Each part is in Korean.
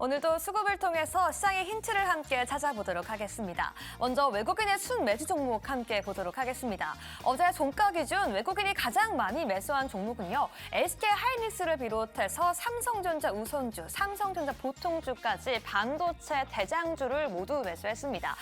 오늘도 수급을 통해서 시장의 힌트를 함께 찾아보도록 하겠습니다. 먼저 외국인의 순매수 종목 함께 보도록 하겠습니다. 어제 종가 기준 외국인이 가장 많이 매수한 종목은요. SK하이닉스를 비롯해서 삼성전자 우선주, 삼성전자 보통주까지 반도체 대장주를 모두 매수했습니다.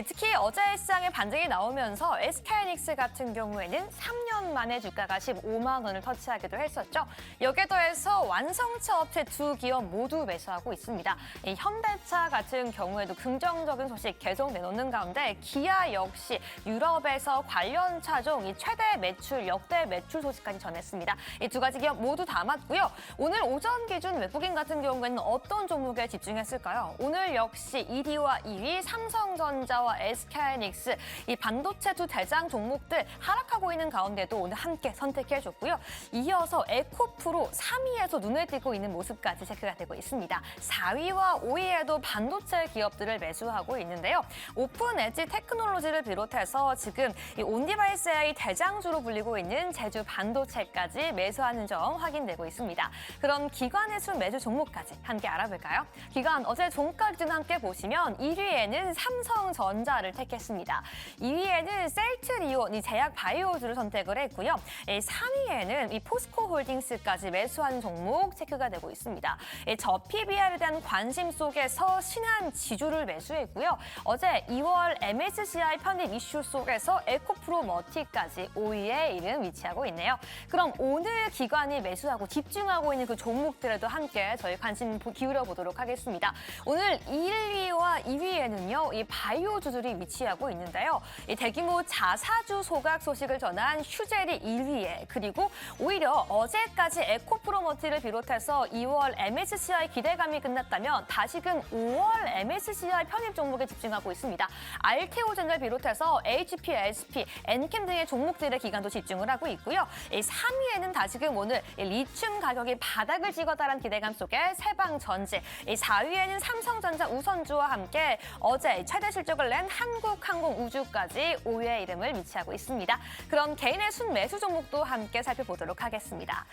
특히 어제 시장에 반등이 나오면서 SK하이닉스 같은 경우에는 3년 만에 주가가 15만 원을 터치하기도 했었죠. 여기에 더해서 완성차 업체 두 기업 모두 매수하고 있습니다. 이 현대차 같은 경우에도 긍정적인 소식 계속 내놓는 가운데 기아 역시 유럽에서 관련 차종 이 최대 매출, 역대 매출 소식까지 전했습니다. 이 두 가지 기업 모두 담았고요. 오늘 오전 기준 외국인 같은 경우에는 어떤 종목에 집중했을까요? 오늘 역시 1위와 2위 삼성전자와 SK하이닉스 이 반도체 두 대장 종목들 하락하고 있는 가운데도 오늘 함께 선택해줬고요. 이어서 에코프로 3위에서 눈에 띄고 있는 모습까지 체크가 되고 있습니다. 4위와 5위에도 반도체 기업들을 매수하고 있는데요. 오픈 엣지 테크놀로지를 비롯해서 지금 이 온디바이스 AI 대장주로 불리고 있는 제주 반도체까지 매수하는 점 확인되고 있습니다. 그럼 기관의 순 매수 종목까지 함께 알아볼까요? 기관 어제 종가 기준 함께 보시면 1위에는 삼성전자를 택했습니다. 2위에는 셀트리온 이 제약 바이오주를 선택을 했고요. 3위에는 이 포스코홀딩스까지 매수하는 종목 체크가 되고 있습니다. 저 PBR에 대한 관심 속에서 신한지주를 매수했고요. 어제 2월 MSCI 편입 이슈 속에서 에코프로 머티까지 5위에 이름 위치하고 있네요. 그럼 오늘 기관이 매수하고 집중하고 있는 그 종목들에도 함께 저희 관심 기울여 보도록 하겠습니다. 오늘 1위와 2위에는요, 이 바이오주들이 위치하고 있는데요. 이 대규모 자사주 소각 소식을 전한 휴젤이 1위에 그리고 오히려 어제까지 에코프로머티를 비롯해서 2월 MSCI 기대감이 끝났다면 다시금 5월 MSCI 편입 종목에 집중하고 있습니다. 알테오젠을 비롯해서 HP, SP, 엔캠 등의 종목들의 기간도 집중을 하고 있고요. 3위에는 다시금 오늘 리튬 가격이 바닥을 찍었다는 기대감 속에 세방전지, 4위에는 삼성전자 우선주와 함께 어제 최대 실적을 낸 한국항공우주까지 5위의 이름을 위치하고 있습니다. 그럼 개인의 순매수 종목도 함께 살펴보도록 하겠습니다.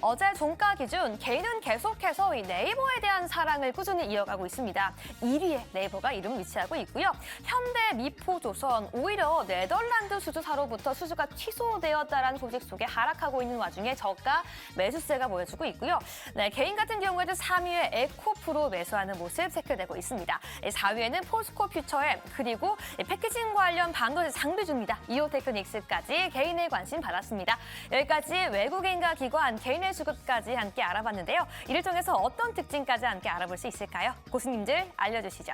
어제 종가 기준 개인은 계속해서 이 네이버에 대한 사랑을 꾸준히 이어가고 있습니다. 1위에 네이버가 이름 위치하고 있고요. 현대, 미포조선 오히려 네덜란드 수주사로부터 수주가 취소되었다는 소식 속에 하락하고 있는 와중에 저가 매수세가 보여주고 있고요. 개인 같은 경우에도 3위에 에코프로 매수하는 모습 체크되고 있습니다. 4위에는 포스코퓨처엠 그리고 패키징 관련 반도체 장비주입니다. 이오테크닉스까지 개인의 관심 받았습니다. 여기까지 외국인과 기관, 개인의 수급까지 함께 알아봤는데요. 이를 통해서 어떤 특징까지 함께 알아볼 수 있을까요? 고수님들 알려주시죠.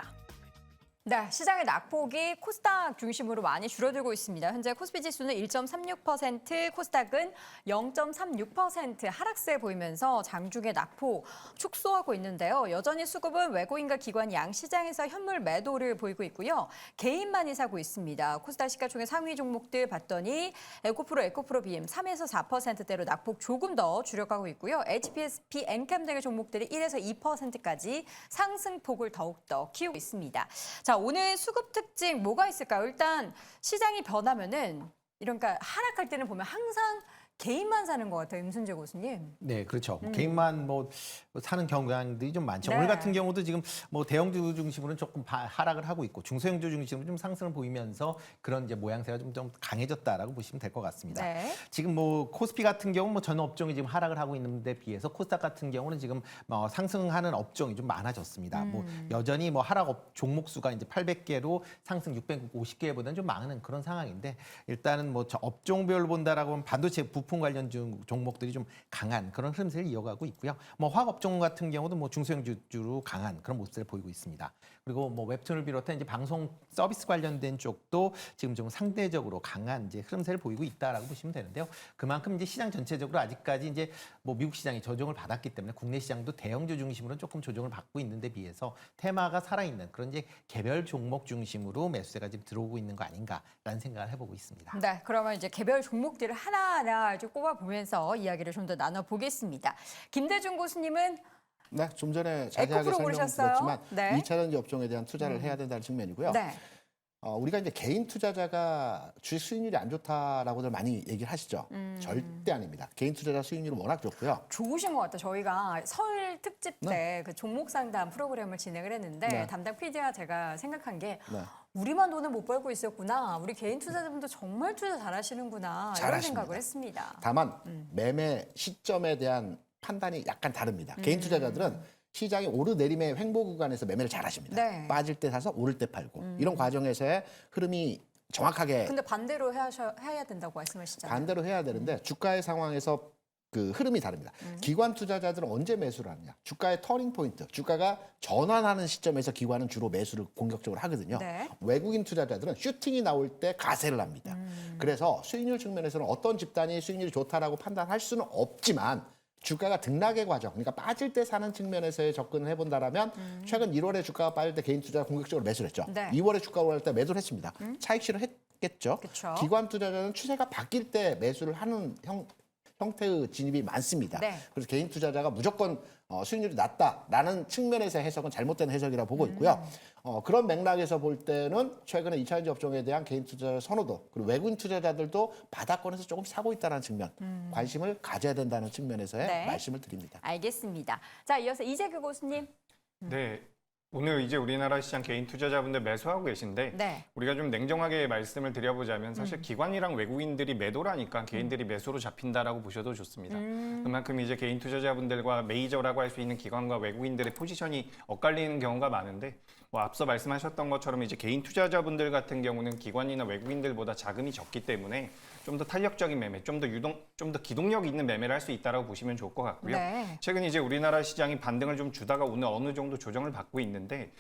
네, 시장의 낙폭이 코스닥 중심으로 많이 줄어들고 있습니다. 현재 코스피 지수는 1.36%, 코스닥은 0.36% 하락세 보이면서 장중의 낙폭 축소하고 있는데요. 여전히 수급은 외국인과 기관 양 시장에서 현물 매도를 보이고 있고요. 개인만이 사고 있습니다. 코스닥 시가총액 상위 종목들 봤더니 에코프로 BM 3에서 4%대로 낙폭 조금 더 줄여가고 있고요. HPSP, 엔캠 등의 종목들이 1에서 2%까지 상승폭을 더욱더 키우고 있습니다. 자, 오늘 수급 특징 뭐가 있을까요? 일단 시장이 변하면은 그러니까 하락할 때는 보면 항상 개인만 사는 것 같아요, 임순재 교수님. 네, 그렇죠. 개인만 사는 경향들이 좀 많죠. 네. 오늘 같은 경우도 지금 대형주 중심으로는 조금 하락을 하고 있고 중소형주 중심으로 좀 상승을 보이면서 그런 이제 모양새가 좀 강해졌다라고 보시면 될 것 같습니다. 네. 지금 코스피 같은 경우 전 업종이 지금 하락을 하고 있는데 비해서 코스닥 같은 경우는 지금 상승하는 업종이 좀 많아졌습니다. 여전히 하락 종목 수가 이제 800개로 상승 650개보다는 좀 많은 그런 상황인데 일단은 저 업종별로 본다라고 하면 반도체 부품 관련 종목들이 좀 강한 그런 흐름세를 이어가고 있고요. 화학 업종 같은 경우도 중소형주로 강한 그런 모습을 보이고 있습니다. 그리고 웹툰을 비롯한 이제 방송 서비스 관련된 쪽도 지금 좀 상대적으로 강한 이제 흐름세를 보이고 있다라고 보시면 되는데요. 그만큼 이제 시장 전체적으로 아직까지 이제 미국 시장이 조정을 받았기 때문에 국내 시장도 대형주 중심으로 조금 조정을 받고 있는데 비해서 테마가 살아있는 그런 이제 개별 종목 중심으로 매수세가 지금 들어오고 있는 거 아닌가라는 생각을 해보고 있습니다. 네, 그러면 이제 개별 종목들을 하나하나 좀 꼽아보면서 이야기를 좀 더 나눠보겠습니다. 김대중 교수님은 네, 좀 전에 자세하게 에코프로 고르셨어요? 설명드렸지만 네. 2차전지 업종에 대한 투자를 해야 된다는 측면이고요. 네. 우리가 이제 개인 투자자가 주식 수익률이 안 좋다라고들 많이 얘기를 하시죠. 절대 아닙니다. 개인 투자자 수익률은 워낙 좋고요. 좋으신 것 같아요. 저희가 설 특집 때 그 종목 상담 프로그램을 진행을 했는데 네. 담당 PD와 제가 생각한 게 네. 우리만 돈을 못 벌고 있었구나. 우리 개인 투자자분도 정말 투자 잘하시는구나. 이런 잘하십니다. 생각을 했습니다. 다만 매매 시점에 대한 판단이 약간 다릅니다. 개인 투자자들은 시장이 오르내림의 횡보 구간에서 매매를 잘하십니다. 네. 빠질 때 사서 오를 때 팔고 이런 과정에서의 흐름이 정확하게 근데 반대로 해야 된다고 말씀하시잖아요. 반대로 해야 되는데 주가의 상황에서 그 흐름이 다릅니다. 기관 투자자들은 언제 매수를 하느냐? 주가의 터닝 포인트, 주가가 전환하는 시점에서 기관은 주로 매수를 공격적으로 하거든요. 네. 외국인 투자자들은 슈팅이 나올 때 가세를 합니다. 그래서 수익률 측면에서는 어떤 집단이 수익률이 좋다라고 판단할 수는 없지만 주가가 등락의 과정, 그러니까 빠질 때 사는 측면에서의 접근을 해본다라면 최근 1월에 주가가 빠질 때 개인 투자가 공격적으로 매수를 했죠. 네. 2월에 주가가 오를 때 매도를 했습니다. 차익 실현했겠죠. 그쵸. 기관 투자자는 추세가 바뀔 때 매수를 하는 형태의 진입이 많습니다. 네. 그래서 개인 투자자가 무조건 수익률이 낮다라는 측면에서 해석은 잘못된 해석이라고 보고 있고요. 그런 맥락에서 볼 때는 최근에 2차전지 업종에 대한 개인 투자 선호도 그리고 외국인 투자자들도 바닥권에서 조금 사고 있다는 측면 관심을 가져야 된다는 측면에서의 네. 말씀을 드립니다. 알겠습니다. 자, 이어서 이재규 교수님. 네. 오늘 이제 우리나라 시장 개인 투자자분들 매수하고 계신데 네. 우리가 좀 냉정하게 말씀을 드려보자면 사실 기관이랑 외국인들이 매도라니까 개인들이 매수로 잡힌다라고 보셔도 좋습니다. 그만큼 이제 개인 투자자분들과 메이저라고 할 수 있는 기관과 외국인들의 포지션이 엇갈리는 경우가 많은데 뭐 앞서 말씀하셨던 것처럼 이제 개인 투자자분들 같은 경우는 기관이나 외국인들보다 자금이 적기 때문에 좀 더 탄력적인 매매, 좀 더 기동력 있는 매매를 할 수 있다라고 보시면 좋을 것 같고요. 네. 최근 이제 우리나라 시장이 반등을 좀 주다가 오늘 어느 정도 조정을 받고 있는데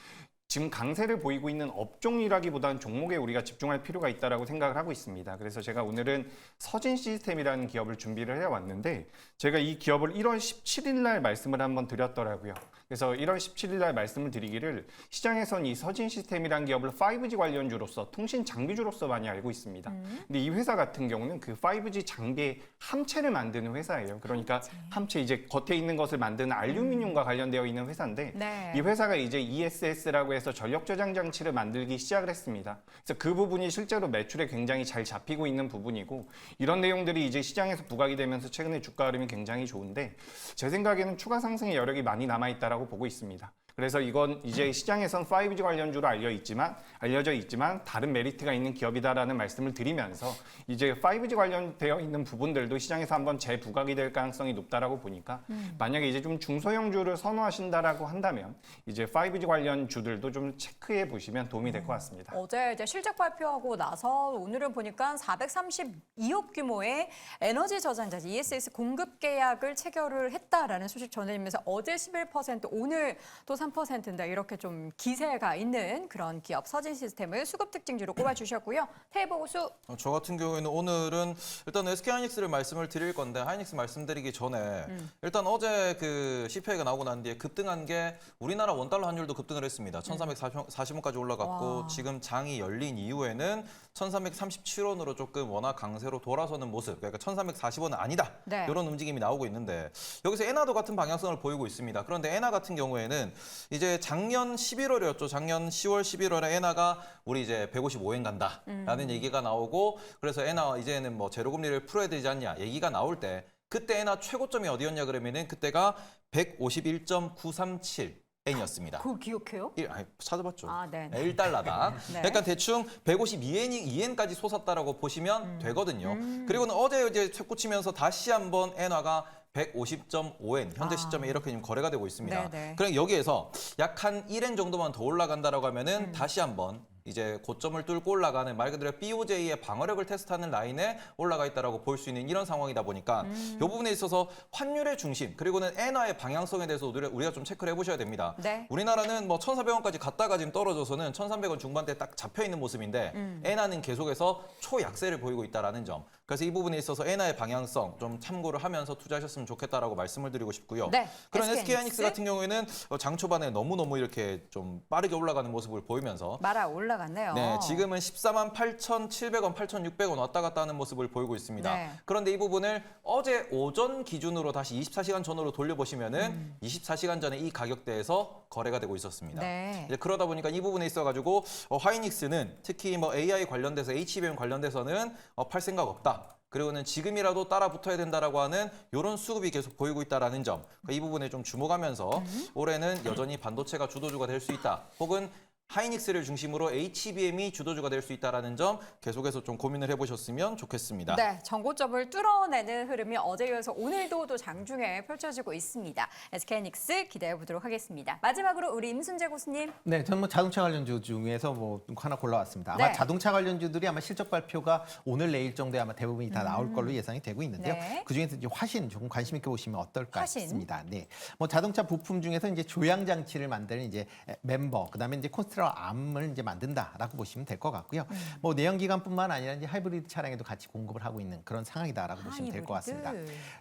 지금 강세를 보이고 있는 업종이라기보다는 종목에 우리가 집중할 필요가 있다라고 생각을 하고 있습니다. 그래서 제가 오늘은 서진 시스템이라는 기업을 준비를 해왔는데 제가 이 기업을 1월 17일 날 말씀을 한번 드렸더라고요. 그래서 1월 17일 날 말씀을 드리기를 시장에선 이 서진 시스템이라는 기업을 5G 관련주로서 통신 장비주로서 많이 알고 있습니다. 근데 이 회사 같은 경우는 그 5G 장비의 함체를 만드는 회사예요. 그러니까 함체 이제 겉에 있는 것을 만드는 알루미늄과 관련되어 있는 회사인데 네. 이 회사가 이제 ESS라고 해서 전력 저장 장치를 만들기 시작을 했습니다. 그래서 그 부분이 실제로 매출에 굉장히 잘 잡히고 있는 부분이고 이런 내용들이 이제 시장에서 부각이 되면서 최근에 주가 흐름이 굉장히 좋은데 제 생각에는 추가 상승의 여력이 많이 남아 있다라고 보고 있습니다. 그래서 이건 이제 시장에선 5G 관련주로 알려져 있지만 다른 메리트가 있는 기업이다라는 말씀을 드리면서 이제 5G 관련되어 있는 부분들도 시장에서 한번 재부각이 될 가능성이 높다라고 보니까 만약에 이제 좀 중소형주를 선호하신다라고 한다면 이제 5G 관련 주들도 좀 체크해 보시면 도움이 될 것 같습니다. 어제 이제 실적 발표하고 나서 오늘은 보니까 432억 규모의 에너지 저장자재 ESS 공급 계약을 체결을 했다라는 소식 전해지면서 어제 11%, 오늘 또 3%인데 이렇게 좀 기세가 있는 그런 기업 서진 시스템을 수급 특징주로 꼽아주셨고요. 태보고수. 저 같은 경우에는 오늘은 일단 SK 하이닉스를 말씀을 드릴 건데 하이닉스 말씀드리기 전에 일단 어제 그 CPI가 나오고 난 뒤에 급등한 게 우리나라 원달러 환율도 급등을 했습니다. 1,340원까지 올라갔고 와. 지금 장이 열린 이후에는 1,337원으로 조금 워낙 강세로 돌아서는 모습, 그러니까 1,340원은 아니다. 네. 이런 움직임이 나오고 있는데 여기서 엔화도 같은 방향성을 보이고 있습니다. 그런데 엔화 같은 경우에는 이제 작년 11월이었죠. 작년 10월, 11월에 엔화가 우리 이제 155엔 간다라는 얘기가 나오고 그래서 엔화 이제는 뭐 제로금리를 풀어야 되지 않냐 얘기가 나올 때 그때 엔화 최고점이 어디였냐 그러면은 그때가 151.937. 엔이었습니다. 그거 기억해요? 찾아봤죠. 아, 네. 1달러당. 네. 그러니까 대충 152엔까지 솟았다라고 보시면 되거든요. 그리고는 어제 이제 솟구치면서 다시 한번 엔화가 150.5엔 현재 시점에 이렇게 지금 거래가 되고 있습니다. 네네. 그럼 여기에서 약 한 1엔 정도만 더 올라간다라고 하면은 다시 한번 이제 고점을 뚫고 올라가는 말 그대로 BOJ의 방어력을 테스트하는 라인에 올라가 있다라고 볼 수 있는 이런 상황이다 보니까 이 부분에 있어서 환율의 중심 그리고는 엔화의 방향성에 대해서 우리가 좀 체크를 해보셔야 됩니다. 네. 우리나라는 뭐 1,400원까지 갔다가 지금 떨어져서는 1,300원 중반대에 딱 잡혀 있는 모습인데 엔화는 계속해서 초약세를 보이고 있다라는 점. 그래서 이 부분에 있어서 엔화의 방향성 좀 참고를 하면서 투자하셨으면 좋겠다라고 말씀을 드리고 싶고요. 네. 그런 SK SK 하이닉스 같은 경우에는 장 초반에 너무너무 이렇게 좀 빠르게 올라가는 모습을 보이면서 말아 올라 올라갔네요. 네, 지금은 14만 8,700원, 8,600원 왔다 갔다 하는 모습을 보이고 있습니다. 네. 그런데 이 부분을 어제 오전 기준으로 다시 24시간 전으로 돌려보시면은 24시간 전에 이 가격대에서 거래가 되고 있었습니다. 네. 이제 그러다 보니까 이 부분에 있어가지고 하이닉스는 특히 뭐 AI 관련돼서 HBM 관련돼서는 팔 생각 없다. 그리고는 지금이라도 따라 붙어야 된다라고 하는 이런 수급이 계속 보이고 있다라는 점. 그러니까 이 부분에 좀 주목하면서 올해는 여전히 반도체가 주도주가 될 수 있다. 혹은 하이닉스를 중심으로 HBM이 주도주가 될 수 있다는 점 계속해서 좀 고민을 해보셨으면 좋겠습니다. 네, 전고점을 뚫어내는 흐름이 어제 이어서 오늘도 또 장중에 펼쳐지고 있습니다. SK하이닉스 기대해 보도록 하겠습니다. 마지막으로 우리 임순재 고수님. 네, 저는 뭐 자동차 관련주 중에서 뭐 하나 골라왔습니다. 아마 네. 자동차 관련주들이 아마 실적 발표가 오늘 내일 정도에 아마 대부분이 다 나올 걸로 예상이 되고 있는데요. 네. 그중에서 이제 화신 조금 관심 있게 보시면 어떨까 화신. 싶습니다. 네, 뭐 자동차 부품 중에서 이제 조향 장치를 만드는 이제 멤버, 그다음에 이제 콘스트라 암을 이제 만든다라고 보시면 될 것 같고요. 뭐 내연기관뿐만 아니라 이제 하이브리드 차량에도 같이 공급을 하고 있는 그런 상황이다라고 보시면 될 것 같습니다.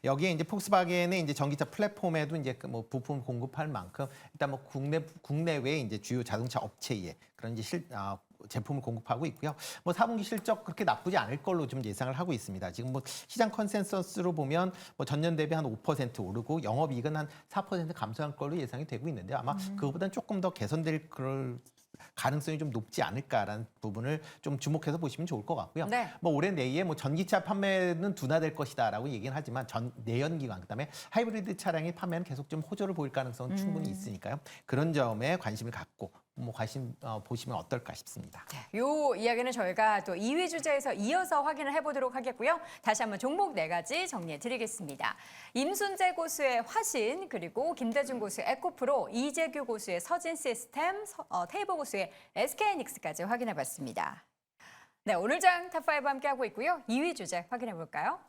여기에 이제 폭스바겐의 이제 전기차 플랫폼에도 이제 그 뭐 부품 공급할 만큼 일단 뭐 국내외 이제 주요 자동차 업체에 그런 이제 제품을 공급하고 있고요. 뭐 4분기 실적 그렇게 나쁘지 않을 걸로 좀 예상을 하고 있습니다. 지금 뭐 시장 컨센서스로 보면 뭐 전년 대비 한 5% 오르고 영업이익은 한 4% 감소할 걸로 예상이 되고 있는데 아마 그거보다는 조금 더 개선될 그럴 가능성이 좀 높지 않을까라는 부분을 좀 주목해서 보시면 좋을 것 같고요. 네. 뭐 올해 내에 뭐 전기차 판매는 둔화될 것이다라고 얘기는 하지만 내연기관 그다음에 하이브리드 차량의 판매는 계속 좀 호조를 보일 가능성은 충분히 있으니까요. 그런 점에 관심을 갖고 뭐 관심 보시면 어떨까 싶습니다. 요 이야기는 저희가 또 2위 주제에서 이어서 확인을 해보도록 하겠고요. 다시 한번 종목 4가지 정리해 드리겠습니다. 임순재 고수의 화신, 그리고 김대중 고수의 에코프로, 이재규 고수의 서진 시스템, 테이버 고수의 SK하이닉스까지 확인해 봤습니다. 네, 오늘 장 탑5 함께하고 있고요. 2위 주제 확인해 볼까요?